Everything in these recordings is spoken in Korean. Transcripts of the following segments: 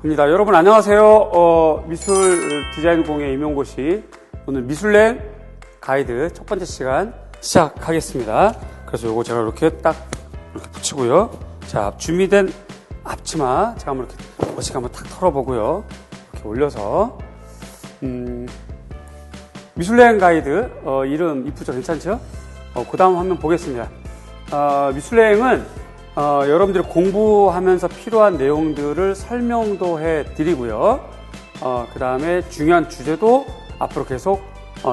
입니다. 여러분 안녕하세요. 미술 디자인 공예 임용고시 오늘 미술랭 가이드 첫 번째 시간 시작하겠습니다. 그래서 요거 제가 이렇게 딱 이렇게 붙이고요. 자, 준비된 앞치마 제가 한번 이렇게 멋지게 한번 탁 털어보고요. 이렇게 올려서 미술랭 가이드 이름 이쁘죠? 괜찮죠? 그 다음 화면 보겠습니다. 미술랭은 여러분들이 공부하면서 필요한 내용들을 설명도 해드리고요. 그 다음에 중요한 주제도 앞으로 계속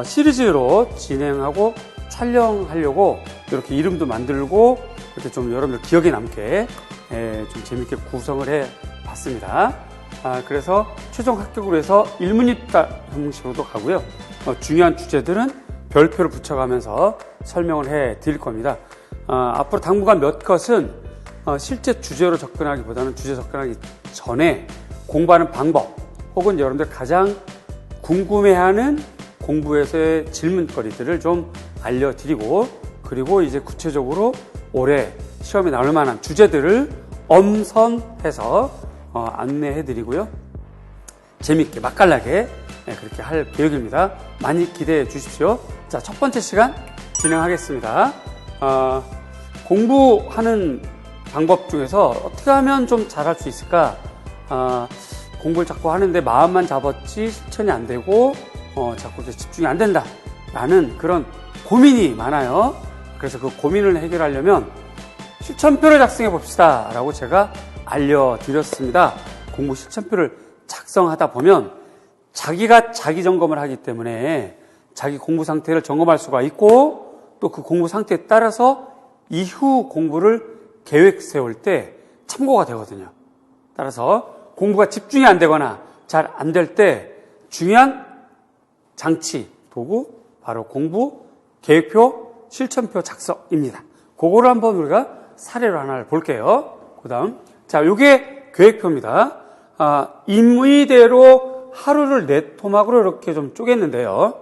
시리즈로 진행하고 촬영하려고 이렇게 이름도 만들고 이렇게 좀 여러분들 기억에 남게 좀 재밌게 구성을 해봤습니다. 그래서 최종 합격으로 해서 일문일답 형식으로도 가고요. 중요한 주제들은 별표를 붙여가면서 설명을 해드릴 겁니다. 앞으로 당분간 몇 컷은 실제 주제로 접근하기보다는 주제 접근하기 전에 공부하는 방법 혹은 여러분들 가장 궁금해하는 공부에서의 질문거리들을 좀 알려드리고 그리고 이제 구체적으로 올해 시험에 나올 만한 주제들을 엄선해서 안내해드리고요. 재밌게 맛깔나게 그렇게 할 계획입니다. 많이 기대해 주십시오. 자, 첫 번째 시간 진행하겠습니다. 공부하는 방법 중에서 어떻게 하면 좀 잘할 수 있을까? 공부를 자꾸 하는데 마음만 잡았지 실천이 안 되고 자꾸 이제 집중이 안 된다 라는 그런 고민이 많아요. 그래서 그 고민을 해결하려면 실천표를 작성해 봅시다 라고 제가 알려드렸습니다. 공부 실천표를 작성하다 보면 자기가 자기 점검을 하기 때문에 자기 공부 상태를 점검할 수가 있고 또 그 공부 상태에 따라서 이후 공부를 계획 세울 때 참고가 되거든요. 따라서 공부가 집중이 안 되거나 잘 안 될 때 중요한 장치, 도구, 바로 공부, 계획표, 실천표 작성입니다. 그거를 한번 우리가 사례로 하나를 볼게요. 그 다음, 자, 요게 계획표입니다. 임의대로 하루를 4토막으로 이렇게 좀 쪼갰는데요.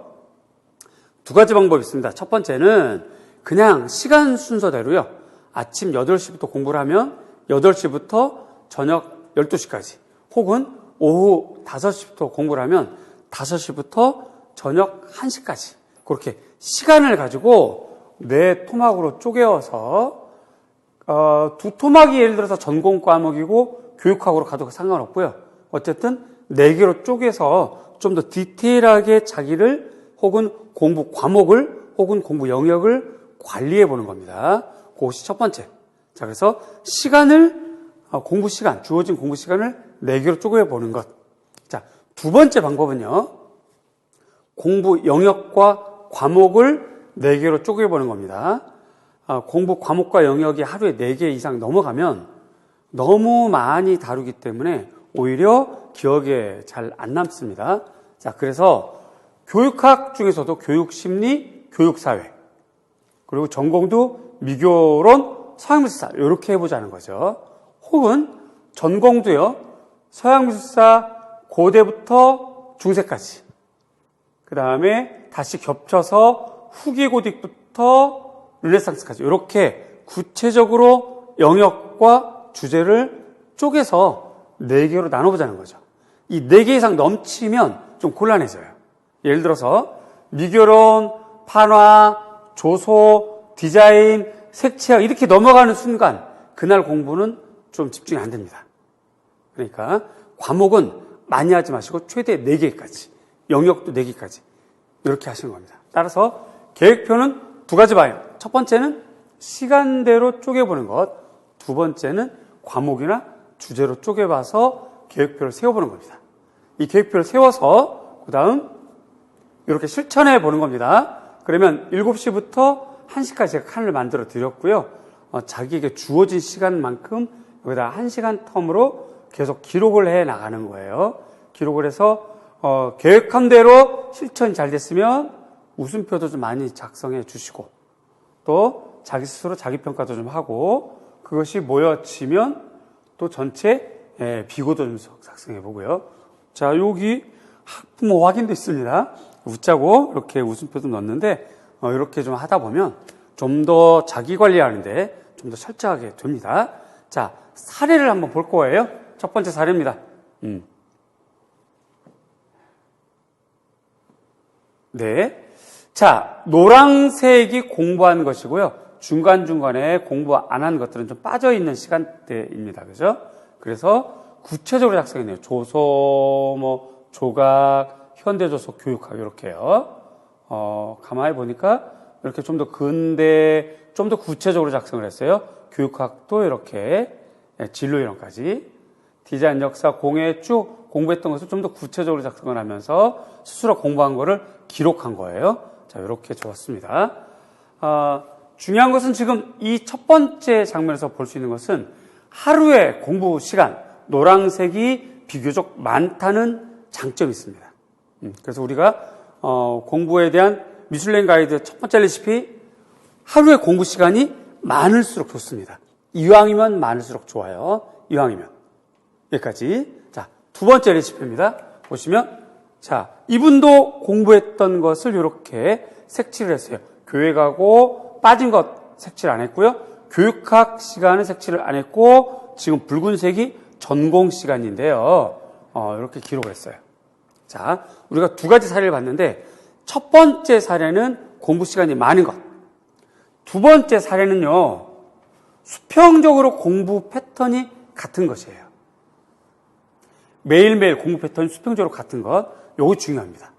두 가지 방법이 있습니다. 첫 번째는 그냥 시간 순서대로요. 아침 8시부터 공부를 하면 8시부터 저녁 12시까지 혹은 오후 5시부터 공부를 하면 5시부터 저녁 1시까지 그렇게 시간을 가지고 4토막으로 쪼개어서 두 토막이 예를 들어서 전공 과목이고 교육학으로 가도 상관없고요. 어쨌든 4개로 쪼개서 좀 더 디테일하게 자기를 혹은 공부 과목을 혹은 공부 영역을 관리해 보는 겁니다. 그것이 첫 번째. 자, 그래서 공부 시간, 주어진 공부 시간을 4개로 쪼개 보는 것. 자, 두 번째 방법은요. 공부 영역과 과목을 4개로 쪼개 보는 겁니다. 공부 과목과 영역이 하루에 4개 이상 넘어가면 너무 많이 다루기 때문에 오히려 기억에 잘 안 남습니다. 자, 그래서 교육학 중에서도 교육심리, 교육사회, 그리고 전공도 미교론, 서양미술사 이렇게 해보자는 거죠. 혹은 전공도요. 서양미술사 고대부터 중세까지 그 다음에 다시 겹쳐서 후기 고딕부터 르네상스까지 이렇게 구체적으로 영역과 주제를 쪼개서 4개로 나눠보자는 거죠. 이 4개 이상 넘치면 좀 곤란해져요. 예를 들어서 미교론, 판화, 조소, 디자인, 색채학 이렇게 넘어가는 순간 그날 공부는 좀 집중이 안 됩니다. 그러니까 과목은 많이 하지 마시고 최대 4개까지, 영역도 4개까지 이렇게 하시는 겁니다. 따라서 계획표는 두 가지 방향. 첫 번째는 시간대로 쪼개보는 것, 두 번째는 과목이나 주제로 쪼개봐서 계획표를 세워보는 겁니다. 이 계획표를 세워서 그 다음 이렇게 실천해 보는 겁니다. 그러면 7시부터 1시까지 제가 칸을 만들어 드렸고요. 자기에게 주어진 시간만큼 여기다 1시간 텀으로 계속 기록을 해 나가는 거예요. 기록을 해서 계획한 대로 실천이 잘 됐으면 웃음표도 좀 많이 작성해 주시고 또 자기 스스로 자기 평가도 좀 하고 그것이 모여지면 또 전체 비고도 좀 작성해 보고요. 자, 여기 학부모 확인도 있습니다. 웃자고 이렇게 웃음표도 넣었는데 이렇게 좀 하다 보면 좀 더 자기 관리하는데 좀 더 철저하게 됩니다. 자, 사례를 한번 볼 거예요. 첫 번째 사례입니다. 네. 자, 노란색이 공부한 것이고요. 중간중간에 공부 안 한 것들은 좀 빠져있는 시간대입니다. 그죠? 그래서 구체적으로 작성했네요. 조소, 조각, 현대조소, 교육학, 이렇게요. 가만히 보니까 이렇게 좀 더 근대, 좀 더 구체적으로 작성을 했어요. 교육학도 이렇게, 진로 이론까지. 디자인 역사, 공예 쭉 공부했던 것을 좀 더 구체적으로 작성을 하면서 스스로 공부한 거를 기록한 거예요. 자, 이렇게 적었습니다. 중요한 것은 지금 이 첫 번째 장면에서 볼 수 있는 것은 하루의 공부 시간, 노란색이 비교적 많다는 장점이 있습니다. 그래서 우리가 공부에 대한 미슐랭 가이드 첫 번째 레시피, 하루의 공부 시간이 많을수록 좋습니다. 이왕이면 많을수록 좋아요. 이왕이면. 여기까지. 자, 두 번째 레시피입니다. 보시면, 자, 이분도 공부했던 것을 이렇게 색칠을 했어요. 교회 가고 빠진 것 색칠 안 했고요. 교육학 시간은 색칠을 안 했고, 지금 붉은색이 전공 시간인데요. 이렇게 기록을 했어요. 자, 우리가 두 가지 사례를 봤는데, 첫 번째 사례는 공부 시간이 많은 것. 두 번째 사례는요, 수평적으로 공부 패턴이 같은 것이에요. 매일매일 공부 패턴이 수평적으로 같은 것, 요거 중요합니다.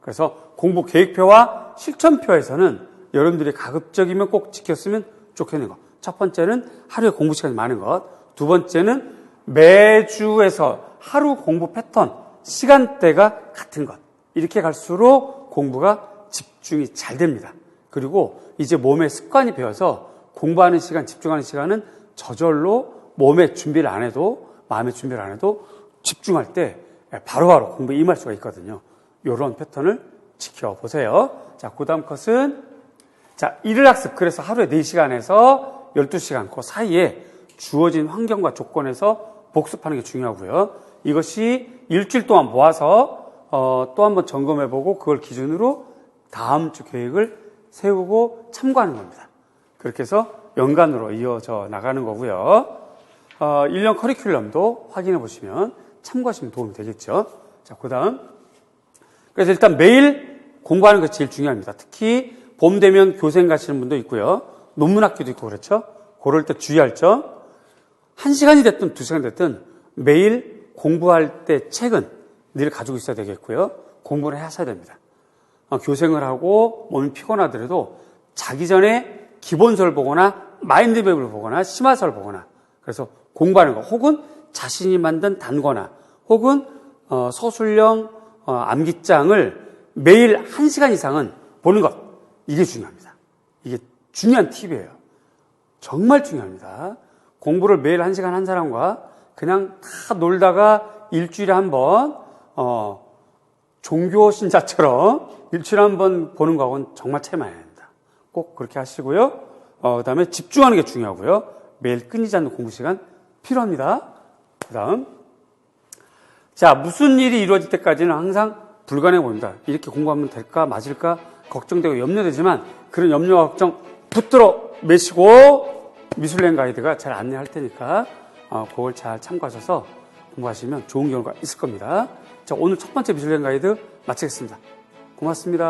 그래서 공부 계획표와 실천표에서는 여러분들이 가급적이면 꼭 지켰으면 좋겠는 것. 첫 번째는 하루에 공부 시간이 많은 것. 두 번째는 매주에서 하루 공부 패턴, 시간대가 같은 것. 이렇게 갈수록 공부가 집중이 잘 됩니다. 그리고 이제 몸의 습관이 배어서 공부하는 시간, 집중하는 시간은 저절로 몸의 준비를 안 해도, 마음의 준비를 안 해도 집중할 때 바로바로 공부에 임할 수가 있거든요. 이런 패턴을 지켜보세요. 자, 그 다음 컷은, 자, 일일 학습. 그래서 하루에 4시간에서 12시간, 그 사이에 주어진 환경과 조건에서 복습하는 게 중요하고요. 이것이 일주일 동안 모아서 또 한번 점검해보고 그걸 기준으로 다음 주 계획을 세우고 참고하는 겁니다. 그렇게 해서 연간으로 이어져 나가는 거고요. 1년 커리큘럼도 확인해 보시면 참고하시면 도움이 되겠죠. 자, 그 다음. 그래서 일단 매일 공부하는 것이 제일 중요합니다. 특히 봄 되면 교생 가시는 분도 있고요. 논문 학기도 있고 그렇죠. 그럴 때 주의할 점. 1시간이 됐든 2시간이 됐든 매일 공부할 때 책은 늘 가지고 있어야 되겠고요. 공부를 하셔야 됩니다. 교생을 하고 몸이 피곤하더라도 자기 전에 기본서를 보거나 마인드맵을 보거나 심화서를 보거나 그래서 공부하는 거 혹은 자신이 만든 단거나 혹은 서술형 암기장을 매일 1시간 이상은 보는 것. 이게 중요합니다. 이게 중요한 팁이에요. 정말 중요합니다. 공부를 매일 1시간 한 사람과 그냥 다 놀다가 일주일에 한 번 종교 신자처럼 일주일에 한 번 보는 거하고는 정말 차이 많이 납니다. 꼭 그렇게 하시고요. 그 다음에 집중하는 게 중요하고요. 매일 끊이지 않는 공부 시간 필요합니다. 그 다음. 자, 무슨 일이 이루어질 때까지는 항상 불가능해 보입니다. 이렇게 공부하면 될까, 맞을까, 걱정되고 염려되지만 그런 염려와 걱정 붙들어 매시고 미슐랭 가이드가 잘 안내할 테니까 그걸 잘 참고하셔서 공부하시면 좋은 결과 있을 겁니다. 자, 오늘 첫 번째 미슐랭 가이드 마치겠습니다. 고맙습니다.